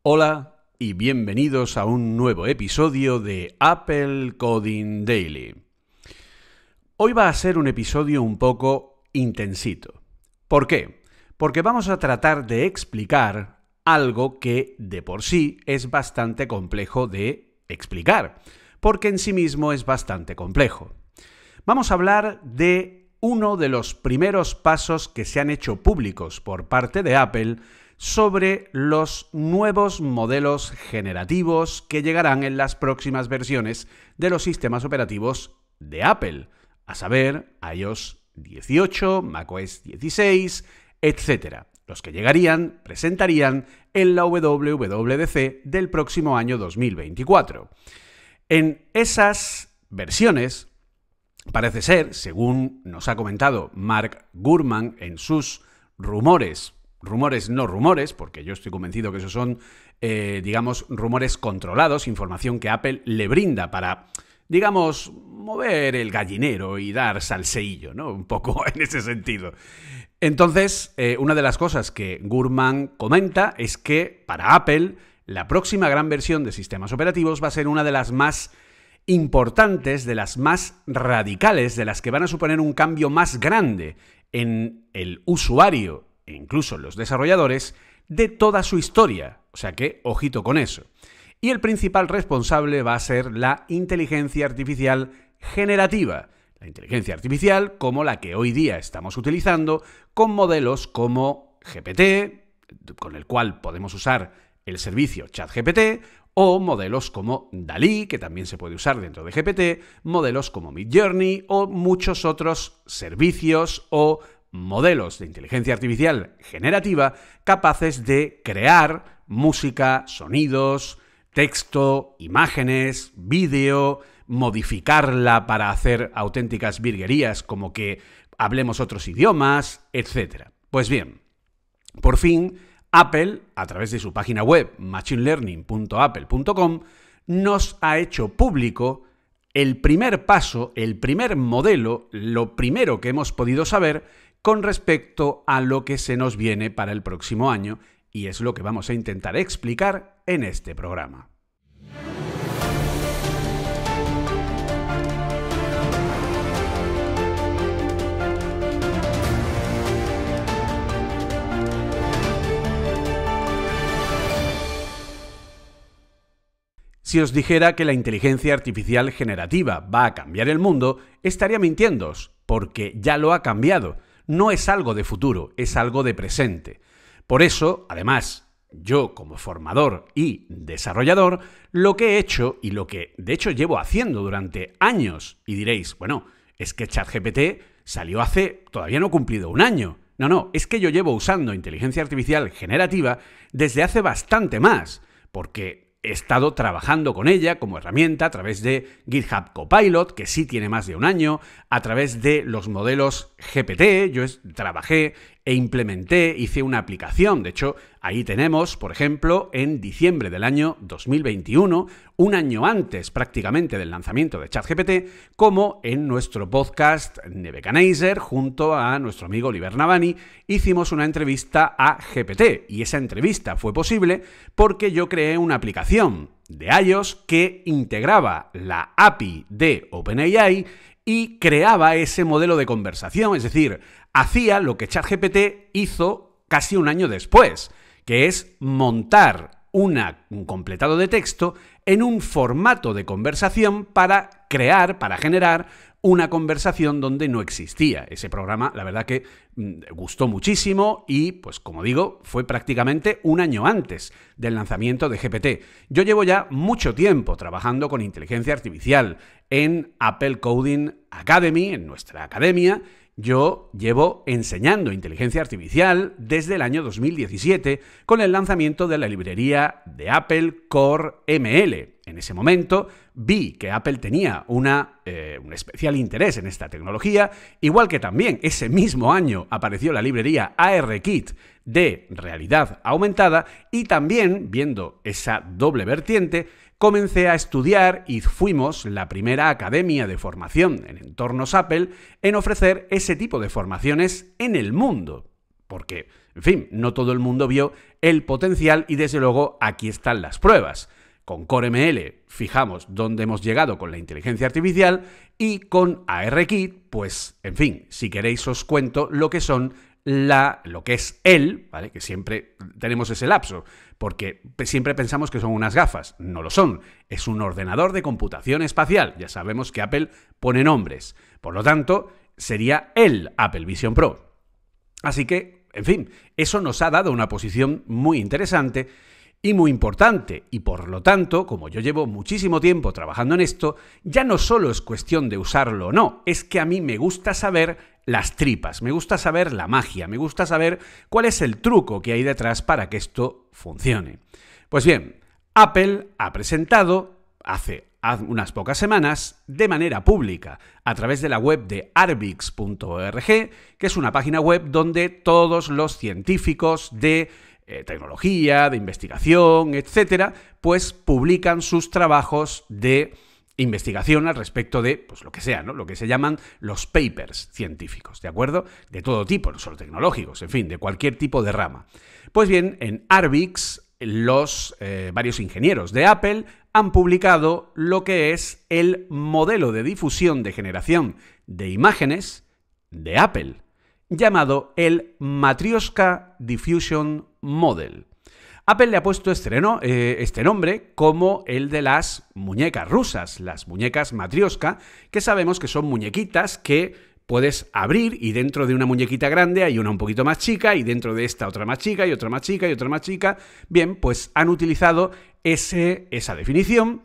Hola y bienvenidos a un nuevo episodio de Apple Coding Daily. Hoy va a ser un episodio un poco intensito. ¿Por qué? Porque vamos a tratar de explicar algo que de por sí es bastante complejo de explicar, porque en sí mismo es bastante complejo. Vamos a hablar de uno de los primeros pasos que se han hecho públicos por parte de Apple sobre los nuevos modelos generativos que llegarán en las próximas versiones de los sistemas operativos de Apple, a saber, iOS 18, macOS 16, etc. Los que presentarían en la WWDC del próximo año 2024. En esas versiones, parece ser, según nos ha comentado Mark Gurman en sus rumores no rumores, porque yo estoy convencido que esos son, rumores controlados, información que Apple le brinda para, mover el gallinero y dar salseillo, ¿no? Un poco en ese sentido. Entonces, una de las cosas que Gurman comenta es que para Apple, la próxima gran versión de sistemas operativos va a ser una de las más importantes, de las más radicales, de las que van a suponer un cambio más grande en el usuario e incluso los desarrolladores de toda su historia. O sea que, ojito con eso. Y el principal responsable va a ser la inteligencia artificial generativa. La inteligencia artificial como la que hoy día estamos utilizando con modelos como GPT, con el cual podemos usar el servicio ChatGPT, o modelos como DALL-E, que también se puede usar dentro de GPT, modelos como Midjourney o muchos otros servicios o modelos de inteligencia artificial generativa capaces de crear música, sonidos, texto, imágenes, vídeo, modificarla para hacer auténticas virguerías como que hablemos otros idiomas, etc. Pues bien, por fin, Apple, a través de su página web machinelearning.apple.com, nos ha hecho público el primer paso, el primer modelo, lo primero que hemos podido saber con respecto a lo que se nos viene para el próximo año, y es lo que vamos a intentar explicar en este programa. Si os dijera que la inteligencia artificial generativa va a cambiar el mundo, estaría mintiéndoos, porque ya lo ha cambiado. No es algo de futuro, es algo de presente. Por eso, además, yo como formador y desarrollador, lo que he hecho y lo que de hecho llevo haciendo durante años, y diréis, bueno, es que ChatGPT salió hace todavía no cumplido un año. No, es que yo llevo usando inteligencia artificial generativa desde hace bastante más, porque he estado trabajando con ella como herramienta a través de GitHub Copilot, que sí tiene más de un año, a través de los modelos GPT, yo trabajé e implementé, hice una aplicación. De hecho, ahí tenemos, por ejemplo, en diciembre del año 2021, un año antes prácticamente del lanzamiento de ChatGPT, como en nuestro podcast Nebuchadnezzar, junto a nuestro amigo Oliver Navani, hicimos una entrevista a GPT. Y esa entrevista fue posible porque yo creé una aplicación de iOS que integraba la API de OpenAI y creaba ese modelo de conversación, es decir, hacía lo que ChatGPT hizo casi un año después, que es montar un completado de texto en un formato de conversación para generar una conversación donde no existía. Ese programa, la verdad que gustó muchísimo y, pues como digo, fue prácticamente un año antes del lanzamiento de GPT. Yo llevo ya mucho tiempo trabajando con inteligencia artificial en Apple Coding Academy, en nuestra academia. Yo llevo enseñando inteligencia artificial desde el año 2017 con el lanzamiento de la librería de Apple Core ML. En ese momento vi que Apple tenía un especial interés en esta tecnología, igual que también ese mismo año apareció la librería ARKit de realidad aumentada, y también, viendo esa doble vertiente, comencé a estudiar y fuimos la primera academia de formación en entornos Apple en ofrecer ese tipo de formaciones en el mundo. porque, en fin, no todo el mundo vio el potencial y desde luego aquí están las pruebas. Con CoreML fijamos dónde hemos llegado con la inteligencia artificial y con ARKit, pues, en fin, si queréis os cuento lo que son lo que es él, ¿vale? Que siempre tenemos ese lapso, porque siempre pensamos que son unas gafas. No lo son. Es un ordenador de computación espacial. Ya sabemos que Apple pone nombres. Por lo tanto, sería el Apple Vision Pro. Así que, en fin, eso nos ha dado una posición muy interesante y muy importante, y por lo tanto, como yo llevo muchísimo tiempo trabajando en esto, ya no solo es cuestión de usarlo o no, es que a mí me gusta saber las tripas, me gusta saber la magia, me gusta saber cuál es el truco que hay detrás para que esto funcione. Pues bien, Apple ha presentado hace unas pocas semanas, de manera pública, a través de la web de arbix.org, que es una página web donde todos los científicos de tecnología, de investigación, etcétera, pues publican sus trabajos de investigación al respecto de, pues lo que sea, ¿no? Lo que se llaman los papers científicos, ¿de acuerdo? De todo tipo, no solo tecnológicos, en fin, de cualquier tipo de rama. Pues bien, en Arbix, los varios ingenieros de Apple han publicado lo que es el modelo de difusión de generación de imágenes de Apple, llamado el Matryoshka Diffusion Model. Apple le ha puesto este nombre como el de las muñecas rusas, las muñecas Matryoshka, que sabemos que son muñequitas que puedes abrir y dentro de una muñequita grande hay una un poquito más chica y dentro de esta otra más chica y otra más chica y otra más chica. Bien, pues han utilizado esa definición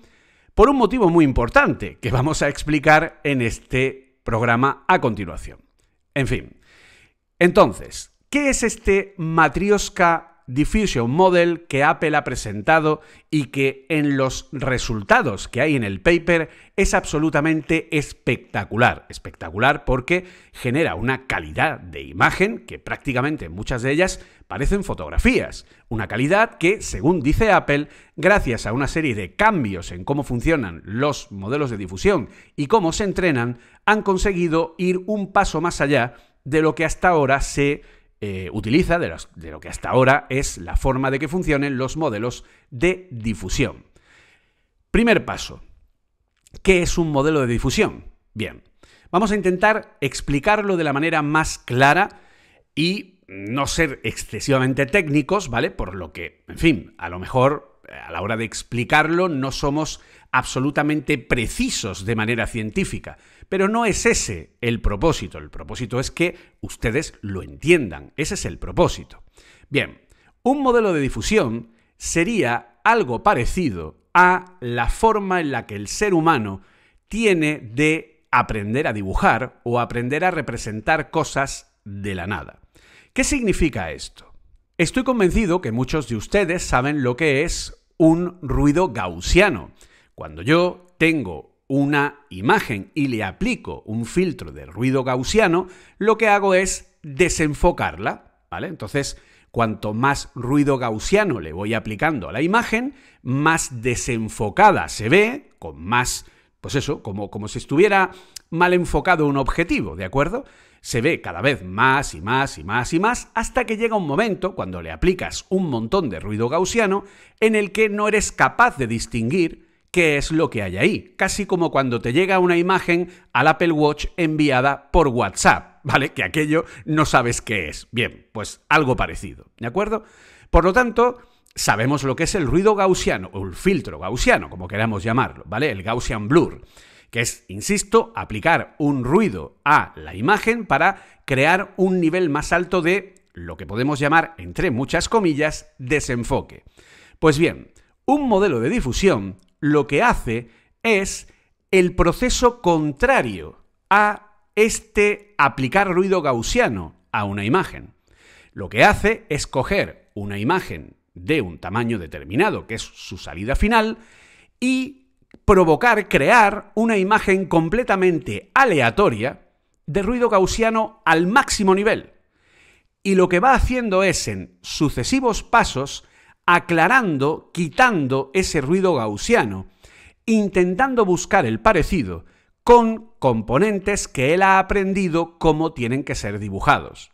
por un motivo muy importante que vamos a explicar en este programa a continuación. En fin, entonces, ¿qué es este Matryoshka Diffusion Model que Apple ha presentado y que en los resultados que hay en el paper es absolutamente espectacular? Espectacular porque genera una calidad de imagen que prácticamente muchas de ellas parecen fotografías. Una calidad que, según dice Apple, gracias a una serie de cambios en cómo funcionan los modelos de difusión y cómo se entrenan, han conseguido ir un paso más allá de lo que hasta ahora se utiliza, de lo que hasta ahora es la forma de que funcionen los modelos de difusión. Primer paso. ¿Qué es un modelo de difusión? Bien, vamos a intentar explicarlo de la manera más clara y no ser excesivamente técnicos, ¿vale? Por lo que, en fin, a lo mejor a la hora de explicarlo no somos absolutamente precisos de manera científica. Pero no es ese el propósito. El propósito es que ustedes lo entiendan. Ese es el propósito. Bien, un modelo de difusión sería algo parecido a la forma en la que el ser humano tiene de aprender a dibujar o aprender a representar cosas de la nada. ¿Qué significa esto? Estoy convencido que muchos de ustedes saben lo que es un ruido gaussiano. Cuando yo tengo una imagen y le aplico un filtro de ruido gaussiano, lo que hago es desenfocarla, ¿vale? Entonces, cuanto más ruido gaussiano le voy aplicando a la imagen, más desenfocada se ve, con más, pues eso, como si estuviera mal enfocado un objetivo, ¿de acuerdo? Se ve cada vez más y más y más y más, hasta que llega un momento, cuando le aplicas un montón de ruido gaussiano, en el que no eres capaz de distinguir qué es lo que hay ahí. Casi como cuando te llega una imagen al Apple Watch enviada por WhatsApp, ¿vale? Que aquello no sabes qué es. Bien, pues algo parecido, ¿de acuerdo? Por lo tanto, sabemos lo que es el ruido gaussiano, o el filtro gaussiano, como queramos llamarlo, ¿vale? El Gaussian Blur, que es, insisto, aplicar un ruido a la imagen para crear un nivel más alto de lo que podemos llamar, entre muchas comillas, desenfoque. Pues bien, un modelo de difusión lo que hace es el proceso contrario a este aplicar ruido gaussiano a una imagen. Lo que hace es coger una imagen de un tamaño determinado, que es su salida final, y crear una imagen completamente aleatoria de ruido gaussiano al máximo nivel. Y lo que va haciendo es, en sucesivos pasos, aclarando, quitando ese ruido gaussiano, intentando buscar el parecido con componentes que él ha aprendido cómo tienen que ser dibujados.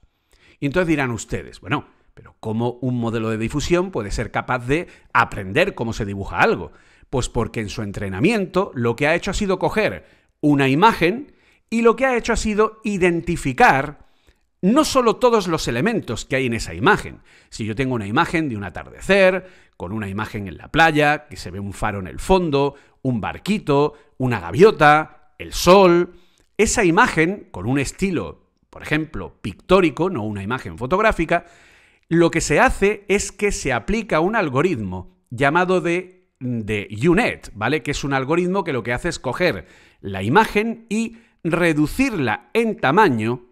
Y entonces dirán ustedes, bueno, pero ¿cómo un modelo de difusión puede ser capaz de aprender cómo se dibuja algo? Pues porque en su entrenamiento lo que ha hecho ha sido coger una imagen y lo que ha hecho ha sido identificar no solo todos los elementos que hay en esa imagen. Si yo tengo una imagen de un atardecer, con una imagen en la playa, que se ve un faro en el fondo, un barquito, una gaviota, el sol, esa imagen con un estilo, por ejemplo, pictórico, no una imagen fotográfica, lo que se hace es que se aplica un algoritmo llamado de U-Net, ¿vale? Que es un algoritmo que lo que hace es coger la imagen y reducirla en tamaño,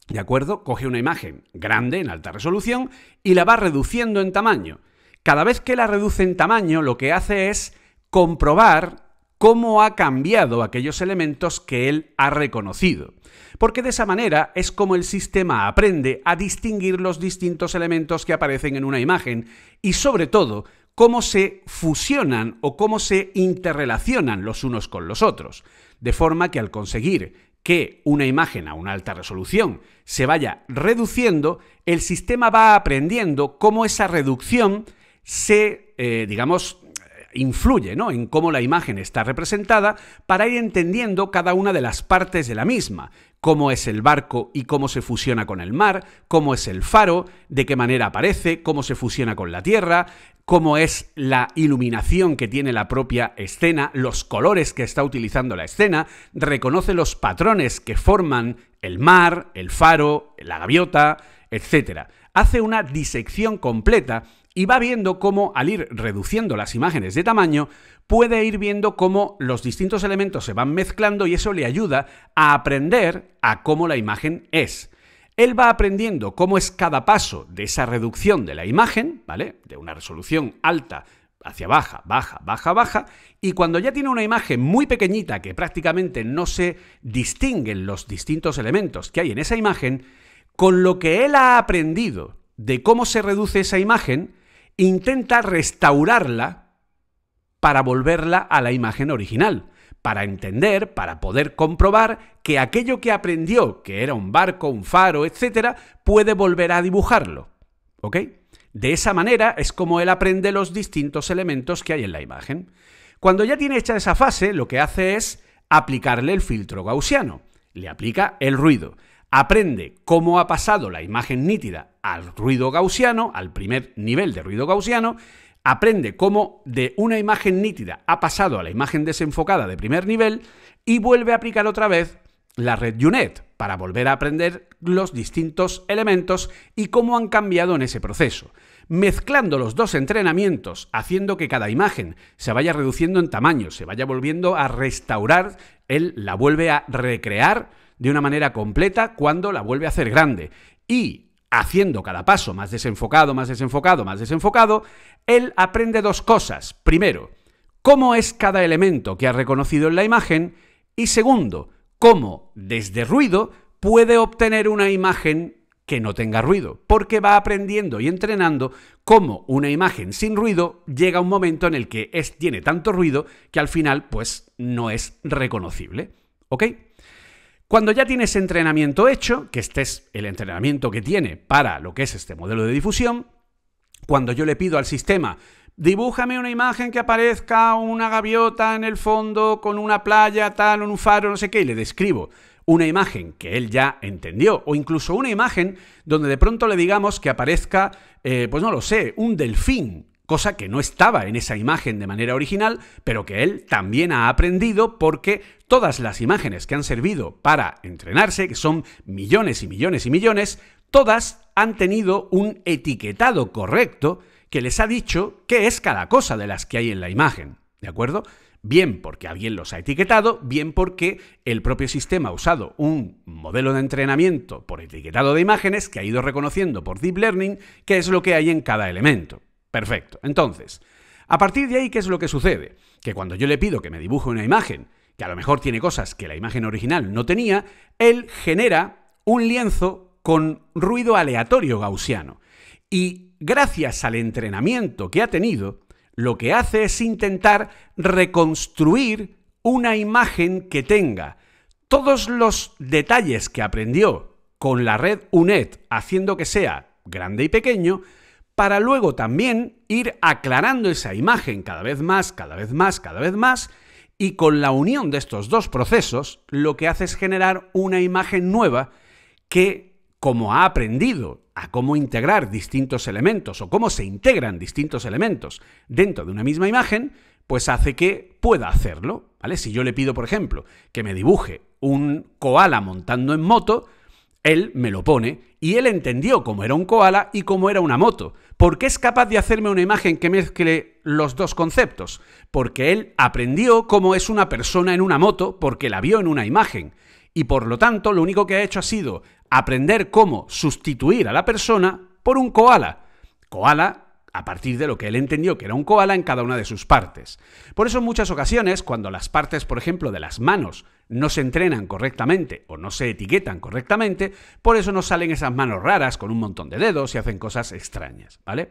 ¿de acuerdo? Coge una imagen grande, en alta resolución, y la va reduciendo en tamaño. Cada vez que la reduce en tamaño, lo que hace es comprobar cómo ha cambiado aquellos elementos que él ha reconocido. Porque de esa manera es como el sistema aprende a distinguir los distintos elementos que aparecen en una imagen y, sobre todo, cómo se fusionan o cómo se interrelacionan los unos con los otros. De forma que al conseguir que una imagen a una alta resolución se vaya reduciendo, el sistema va aprendiendo cómo esa reducción se, influye, ¿no?, en cómo la imagen está representada para ir entendiendo cada una de las partes de la misma. Cómo es el barco y cómo se fusiona con el mar, cómo es el faro, de qué manera aparece, cómo se fusiona con la tierra, cómo es la iluminación que tiene la propia escena, los colores que está utilizando la escena, reconoce los patrones que forman el mar, el faro, la gaviota, etc. Hace una disección completa y va viendo cómo, al ir reduciendo las imágenes de tamaño, puede ir viendo cómo los distintos elementos se van mezclando y eso le ayuda a aprender a cómo la imagen es. Él va aprendiendo cómo es cada paso de esa reducción de la imagen, ¿vale?, de una resolución alta hacia baja, baja, baja, baja, y cuando ya tiene una imagen muy pequeñita que prácticamente no se distinguen los distintos elementos que hay en esa imagen, con lo que él ha aprendido de cómo se reduce esa imagen, intenta restaurarla para volverla a la imagen original, para entender, para poder comprobar que aquello que aprendió, que era un barco, un faro, etc., puede volver a dibujarlo. ¿Ok? De esa manera es como él aprende los distintos elementos que hay en la imagen. Cuando ya tiene hecha esa fase, lo que hace es aplicarle el filtro gaussiano. Le aplica el ruido. Aprende cómo ha pasado la imagen nítida al ruido gaussiano, al primer nivel de ruido gaussiano, aprende cómo de una imagen nítida ha pasado a la imagen desenfocada de primer nivel y vuelve a aplicar otra vez la red U-Net para volver a aprender los distintos elementos y cómo han cambiado en ese proceso. Mezclando los dos entrenamientos, haciendo que cada imagen se vaya reduciendo en tamaño, se vaya volviendo a restaurar, él la vuelve a recrear de una manera completa cuando la vuelve a hacer grande. Y haciendo cada paso más desenfocado, más desenfocado, más desenfocado, él aprende dos cosas. Primero, cómo es cada elemento que ha reconocido en la imagen y segundo, cómo desde ruido puede obtener una imagen que no tenga ruido, porque va aprendiendo y entrenando cómo una imagen sin ruido llega a un momento en el que tiene tanto ruido que al final pues no es reconocible. ¿Ok? Cuando ya tienes entrenamiento hecho, que este es el entrenamiento que tiene para lo que es este modelo de difusión, cuando yo le pido al sistema, dibújame una imagen que aparezca una gaviota en el fondo con una playa, tal, un faro, no sé qué, y le describo una imagen que él ya entendió, o incluso una imagen donde de pronto le digamos que aparezca, pues no lo sé, un delfín, cosa que no estaba en esa imagen de manera original, pero que él también ha aprendido porque todas las imágenes que han servido para entrenarse, que son millones y millones y millones, todas han tenido un etiquetado correcto que les ha dicho qué es cada cosa de las que hay en la imagen, ¿de acuerdo? Bien porque alguien los ha etiquetado, bien porque el propio sistema ha usado un modelo de entrenamiento por etiquetado de imágenes que ha ido reconociendo por Deep Learning qué es lo que hay en cada elemento. Perfecto. Entonces, a partir de ahí, ¿qué es lo que sucede? Que cuando yo le pido que me dibuje una imagen, que a lo mejor tiene cosas que la imagen original no tenía, él genera un lienzo con ruido aleatorio gaussiano. Y gracias al entrenamiento que ha tenido, lo que hace es intentar reconstruir una imagen que tenga todos los detalles que aprendió con la red UNED, haciendo que sea grande y pequeño, para luego también ir aclarando esa imagen cada vez más, cada vez más, cada vez más, y con la unión de estos dos procesos, lo que hace es generar una imagen nueva que, como ha aprendido a cómo integrar distintos elementos o cómo se integran distintos elementos dentro de una misma imagen, pues hace que pueda hacerlo, ¿vale? Si yo le pido, por ejemplo, que me dibuje un koala montando en moto, él me lo pone y él entendió cómo era un koala y cómo era una moto. ¿Por qué es capaz de hacerme una imagen que mezcle los dos conceptos? Porque él aprendió cómo es una persona en una moto porque la vio en una imagen. Y por lo tanto, lo único que ha hecho ha sido aprender cómo sustituir a la persona por un koala. Koala a partir de lo que él entendió que era un koala en cada una de sus partes. Por eso en muchas ocasiones, cuando las partes, por ejemplo, de las manos no se entrenan correctamente o no se etiquetan correctamente, por eso nos salen esas manos raras con un montón de dedos y hacen cosas extrañas, ¿vale?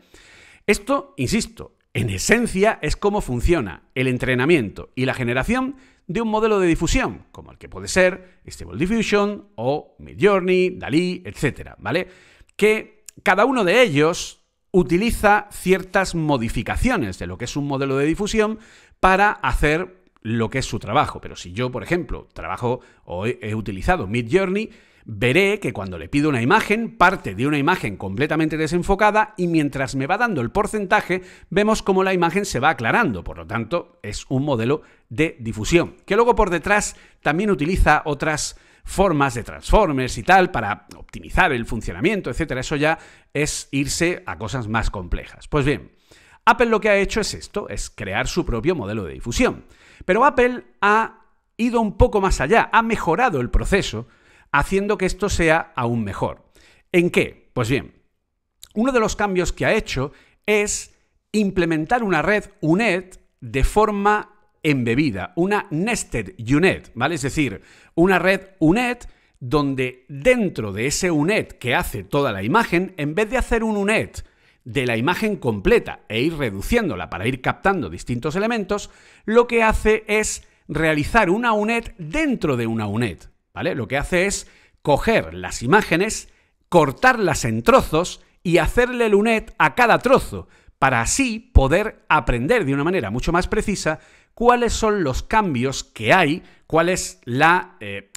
Esto, insisto, en esencia es cómo funciona el entrenamiento y la generación de un modelo de difusión, como el que puede ser Stable Diffusion o Midjourney, DALL-E, etc., ¿vale? Que cada uno de ellos utiliza ciertas modificaciones de lo que es un modelo de difusión para hacer lo que es su trabajo. Pero si yo, por ejemplo, trabajo o he utilizado Midjourney, veré que cuando le pido una imagen, parte de una imagen completamente desenfocada y mientras me va dando el porcentaje, vemos cómo la imagen se va aclarando. Por lo tanto, es un modelo de difusión, que luego por detrás también utiliza otras formas de transformers y tal para optimizar el funcionamiento, etcétera. Eso ya es irse a cosas más complejas. Pues bien, Apple lo que ha hecho es esto, es crear su propio modelo de difusión. Pero Apple ha ido un poco más allá, ha mejorado el proceso, haciendo que esto sea aún mejor. ¿En qué? Pues bien, uno de los cambios que ha hecho es implementar una red UNED de forma embebida, una Nested UNED, ¿vale? Es decir, una red UNED donde dentro de ese UNED que hace toda la imagen, en vez de hacer un UNED de la imagen completa e ir reduciéndola para ir captando distintos elementos, lo que hace es realizar una UNED dentro de una UNED, ¿vale? Lo que hace es coger las imágenes, cortarlas en trozos y hacerle el UNED a cada trozo, para así poder aprender de una manera mucho más precisa cuáles son los cambios que hay, cuál es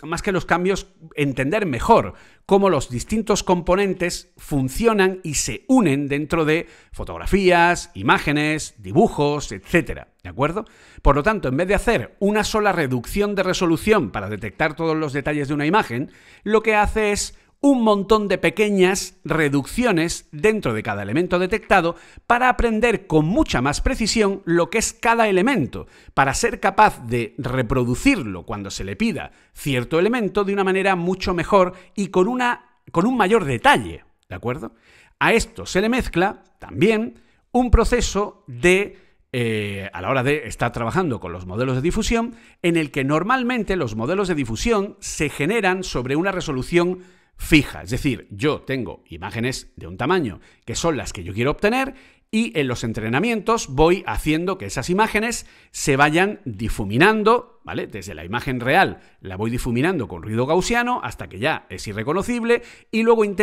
más que los cambios, entender mejor cómo los distintos componentes funcionan y se unen dentro de fotografías, imágenes, dibujos, etc., ¿de acuerdo? Por lo tanto, en vez de hacer una sola reducción de resolución para detectar todos los detalles de una imagen, lo que hace es un montón de pequeñas reducciones dentro de cada elemento detectado para aprender con mucha más precisión lo que es cada elemento, para ser capaz de reproducirlo cuando se le pida cierto elemento de una manera mucho mejor y con un mayor detalle, ¿de acuerdo? A esto se le mezcla también un proceso a la hora de estar trabajando con los modelos de difusión, en el que normalmente los modelos de difusión se generan sobre una resolución fija, es decir, yo tengo imágenes de un tamaño que son las que yo quiero obtener y en los entrenamientos voy haciendo que esas imágenes se vayan difuminando, ¿vale? Desde la imagen real la voy difuminando con ruido gaussiano hasta que ya es irreconocible y luego en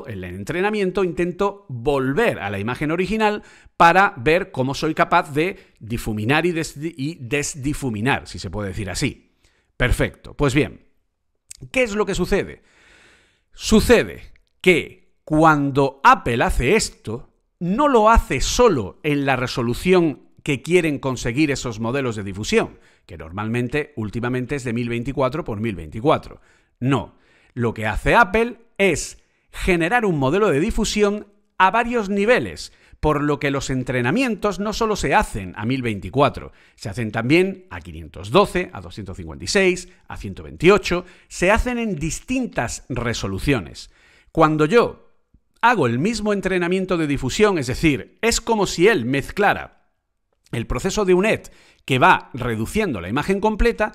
el entrenamiento intento volver a la imagen original para ver cómo soy capaz de difuminar y desdifuminar, si se puede decir así. Perfecto, pues bien, ¿qué es lo que sucede? Sucede que cuando Apple hace esto, no lo hace solo en la resolución que quieren conseguir esos modelos de difusión, que normalmente, últimamente es de 1024 por 1024. No, lo que hace Apple es generar un modelo de difusión a varios niveles, por lo que los entrenamientos no solo se hacen a 1024, se hacen también a 512, a 256, a 128, se hacen en distintas resoluciones. Cuando yo hago el mismo entrenamiento de difusión, es decir, es como si él mezclara el proceso de UNED que va reduciendo la imagen completa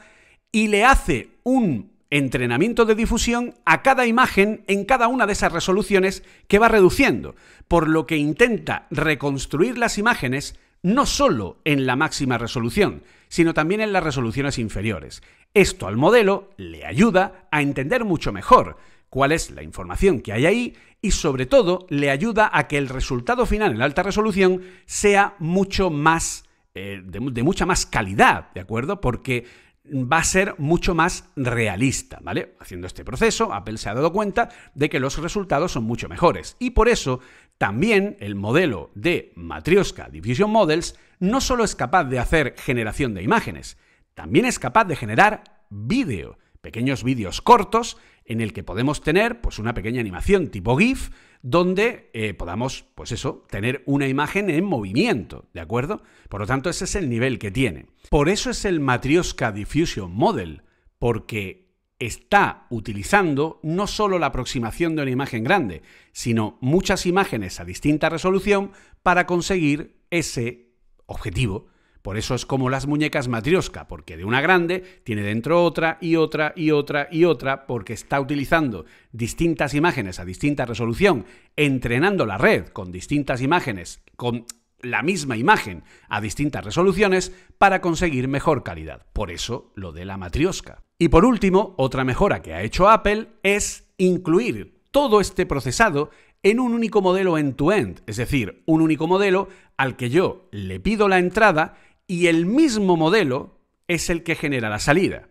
y le hace un entrenamiento de difusión a cada imagen en cada una de esas resoluciones que va reduciendo, por lo que intenta reconstruir las imágenes no solo en la máxima resolución, sino también en las resoluciones inferiores. Esto al modelo le ayuda a entender mucho mejor cuál es la información que hay ahí y sobre todo le ayuda a que el resultado final en alta resolución sea mucho más, de mucha más calidad, ¿de acuerdo? Porque va a ser mucho más realista, ¿vale? Haciendo este proceso, Apple se ha dado cuenta de que los resultados son mucho mejores y por eso también el modelo de Matryoshka Diffusion Models no solo es capaz de hacer generación de imágenes, también es capaz de generar vídeo, pequeños vídeos cortos en el que podemos tener pues una pequeña animación tipo GIF donde podamos, pues eso, tener una imagen en movimiento, ¿de acuerdo? Por lo tanto, ese es el nivel que tiene. Por eso es el Matryoshka Diffusion Model, porque está utilizando no solo la aproximación de una imagen grande, sino muchas imágenes a distinta resolución para conseguir ese objetivo. Por eso es como las muñecas Matryoshka, porque de una grande tiene dentro otra y otra y otra y otra, porque está utilizando distintas imágenes a distinta resolución, entrenando la red con distintas imágenes, con la misma imagen a distintas resoluciones para conseguir mejor calidad. Por eso lo de la Matryoshka. Y por último, otra mejora que ha hecho Apple es incluir todo este procesado en un único modelo end-to-end, es decir, un único modelo al que yo le pido la entrada y el mismo modelo es el que genera la salida.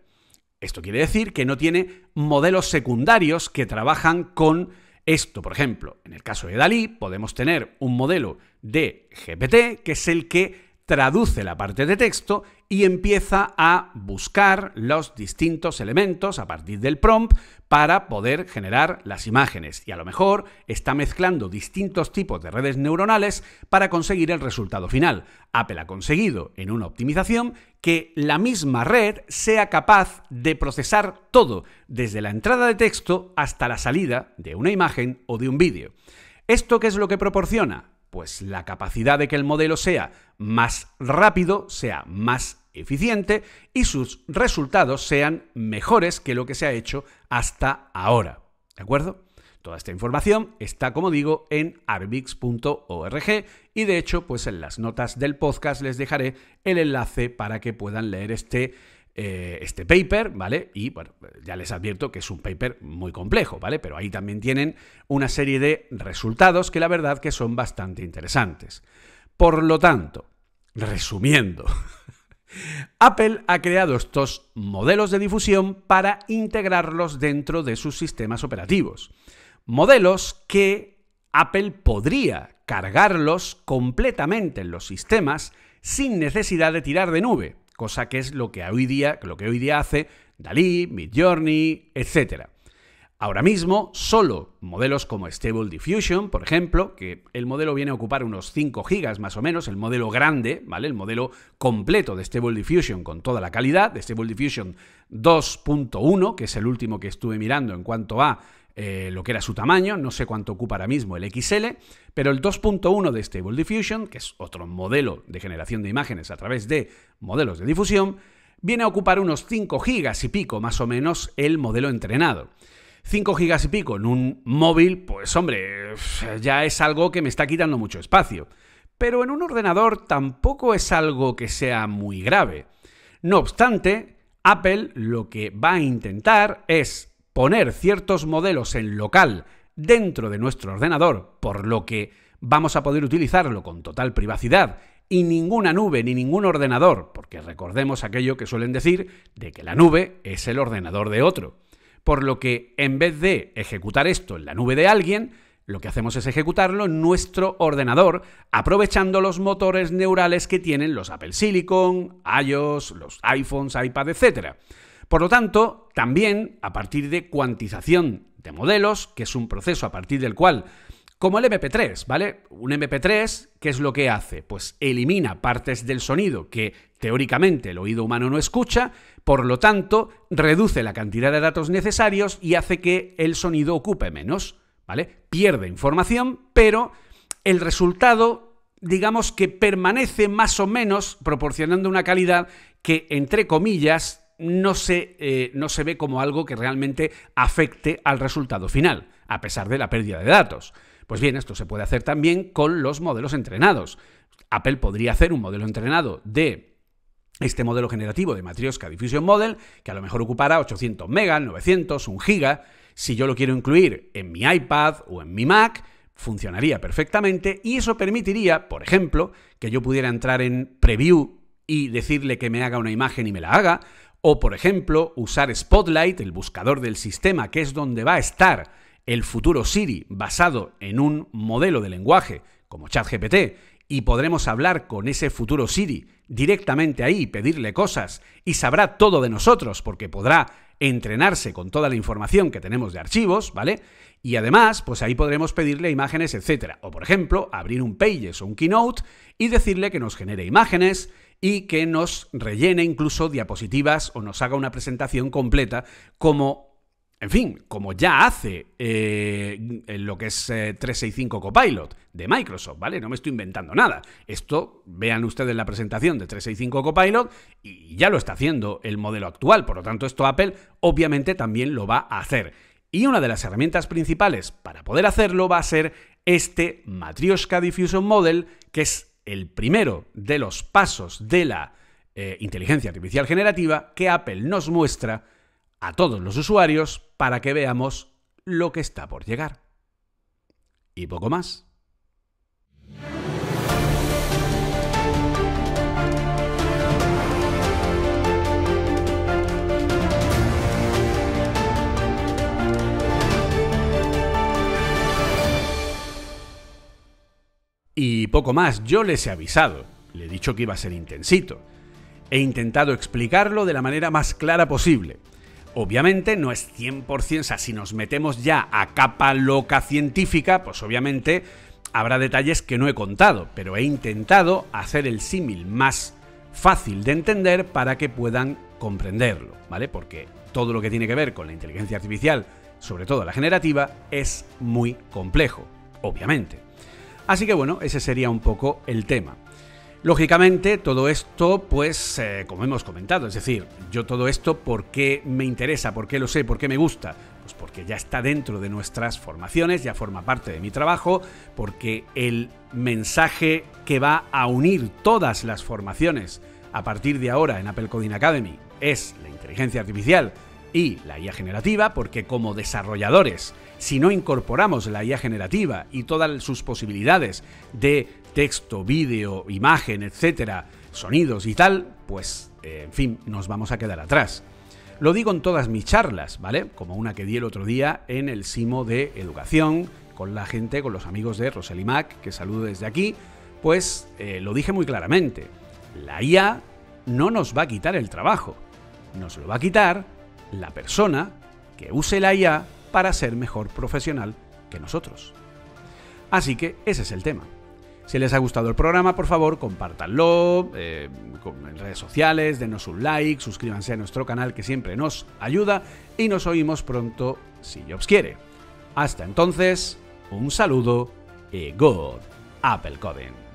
Esto quiere decir que no tiene modelos secundarios que trabajan con esto. Por ejemplo, en el caso de DALL-E podemos tener un modelo de GPT que es el que traduce la parte de texto y empieza a buscar los distintos elementos a partir del prompt para poder generar las imágenes. Y a lo mejor está mezclando distintos tipos de redes neuronales para conseguir el resultado final. Apple ha conseguido en una optimización que la misma red sea capaz de procesar todo, desde la entrada de texto hasta la salida de una imagen o de un vídeo. ¿Esto qué es lo que proporciona? Pues la capacidad de que el modelo sea más rápido, sea más eficiente y sus resultados sean mejores que lo que se ha hecho hasta ahora. ¿De acuerdo? Toda esta información está, como digo, en arbix.org y de hecho, pues en las notas del podcast les dejaré el enlace para que puedan leer este paper, ¿vale? Y bueno, ya les advierto que es un paper muy complejo, ¿vale? Pero ahí también tienen una serie de resultados que la verdad que son bastante interesantes. Por lo tanto, resumiendo, Apple ha creado estos modelos de difusión para integrarlos dentro de sus sistemas operativos. Modelos que Apple podría cargarlos completamente en los sistemas sin necesidad de tirar de nube, cosa que es lo que hoy día hace DALL-E, Midjourney, etc. Ahora mismo, solo modelos como Stable Diffusion, por ejemplo, que el modelo viene a ocupar unos 5 GB más o menos, el modelo grande, ¿vale? El modelo completo de Stable Diffusion con toda la calidad, de Stable Diffusion 2.1, que es el último que estuve mirando en cuanto a lo que era su tamaño, no sé cuánto ocupa ahora mismo el XL, pero el 2.1 de Stable Diffusion, que es otro modelo de generación de imágenes a través de modelos de difusión, viene a ocupar unos 5 GB y pico más o menos el modelo entrenado. 5 GB y pico en un móvil, pues hombre, ya es algo que me está quitando mucho espacio. Pero en un ordenador tampoco es algo que sea muy grave. No obstante, Apple lo que va a intentar es poner ciertos modelos en local dentro de nuestro ordenador, por lo que vamos a poder utilizarlo con total privacidad y ninguna nube ni ningún ordenador, porque recordemos aquello que suelen decir de que la nube es el ordenador de otro. Por lo que en vez de ejecutar esto en la nube de alguien, lo que hacemos es ejecutarlo en nuestro ordenador, aprovechando los motores neurales que tienen los Apple Silicon, iOS, los iPhones, iPad, etc. Por lo tanto, también a partir de cuantización de modelos, que es un proceso a partir del cual, como el MP3, ¿vale? Un MP3, ¿qué es lo que hace? Pues elimina partes del sonido que teóricamente el oído humano no escucha, por lo tanto, reduce la cantidad de datos necesarios y hace que el sonido ocupe menos, ¿vale? Pierde información, pero el resultado, digamos que permanece más o menos proporcionando una calidad que, entre comillas, no se ve como algo que realmente afecte al resultado final, a pesar de la pérdida de datos. Pues bien, esto se puede hacer también con los modelos entrenados. Apple podría hacer un modelo entrenado de este modelo generativo de Matryoshka Diffusion Model, que a lo mejor ocupará 800 megas, 900, 1 giga, Si yo lo quiero incluir en mi iPad o en mi Mac, funcionaría perfectamente y eso permitiría, por ejemplo, que yo pudiera entrar en Preview y decirle que me haga una imagen y me la haga, o por ejemplo, usar Spotlight, el buscador del sistema, que es donde va a estar el futuro Siri basado en un modelo de lenguaje como ChatGPT, y podremos hablar con ese futuro Siri directamente ahí, pedirle cosas y sabrá todo de nosotros porque podrá entrenarse con toda la información que tenemos de archivos, ¿vale? Y además, pues ahí podremos pedirle imágenes, etcétera. O por ejemplo, abrir un Pages o un Keynote y decirle que nos genere imágenes y que nos rellene incluso diapositivas o nos haga una presentación completa como, en fin, como ya hace lo que es 365 Copilot de Microsoft, ¿vale? No me estoy inventando nada. Esto, vean ustedes la presentación de 365 Copilot y ya lo está haciendo el modelo actual. Por lo tanto, esto Apple obviamente también lo va a hacer. Y una de las herramientas principales para poder hacerlo va a ser este Matryoshka Diffusion Model, que es el primero de los pasos de la inteligencia artificial generativa que Apple nos muestra a todos los usuarios para que veamos lo que está por llegar. Y poco más. Y poco más, yo les he avisado, le he dicho que iba a ser intensito. He intentado explicarlo de la manera más clara posible. Obviamente no es 100%, o sea, si nos metemos ya a capa loca científica, pues obviamente habrá detalles que no he contado, pero he intentado hacer el símil más fácil de entender para que puedan comprenderlo, ¿vale? Porque todo lo que tiene que ver con la inteligencia artificial, sobre todo la generativa, es muy complejo, obviamente. Así que bueno, ese sería un poco el tema. Lógicamente, todo esto, pues, como hemos comentado, es decir, yo todo esto, ¿por qué me interesa? ¿Por qué lo sé? ¿Por qué me gusta? Pues porque ya está dentro de nuestras formaciones, ya forma parte de mi trabajo, porque el mensaje que va a unir todas las formaciones a partir de ahora en Apple Coding Academy es la inteligencia artificial y la IA generativa, porque como desarrolladores, si no incorporamos la IA generativa y todas sus posibilidades de texto, vídeo, imagen, etcétera, sonidos y tal, pues, en fin, nos vamos a quedar atrás. Lo digo en todas mis charlas, ¿vale? Como una que di el otro día en el Simo de Educación, con la gente, con los amigos de Rosely Mac, que saludo desde aquí, pues lo dije muy claramente. La IA no nos va a quitar el trabajo, nos lo va a quitar la persona que use la IA para ser mejor profesional que nosotros. Así que ese es el tema. Si les ha gustado el programa, por favor, compártanlo en redes sociales, denos un like, suscríbanse a nuestro canal que siempre nos ayuda y nos oímos pronto si Jobs quiere. Hasta entonces, un saludo y good Apple Coding.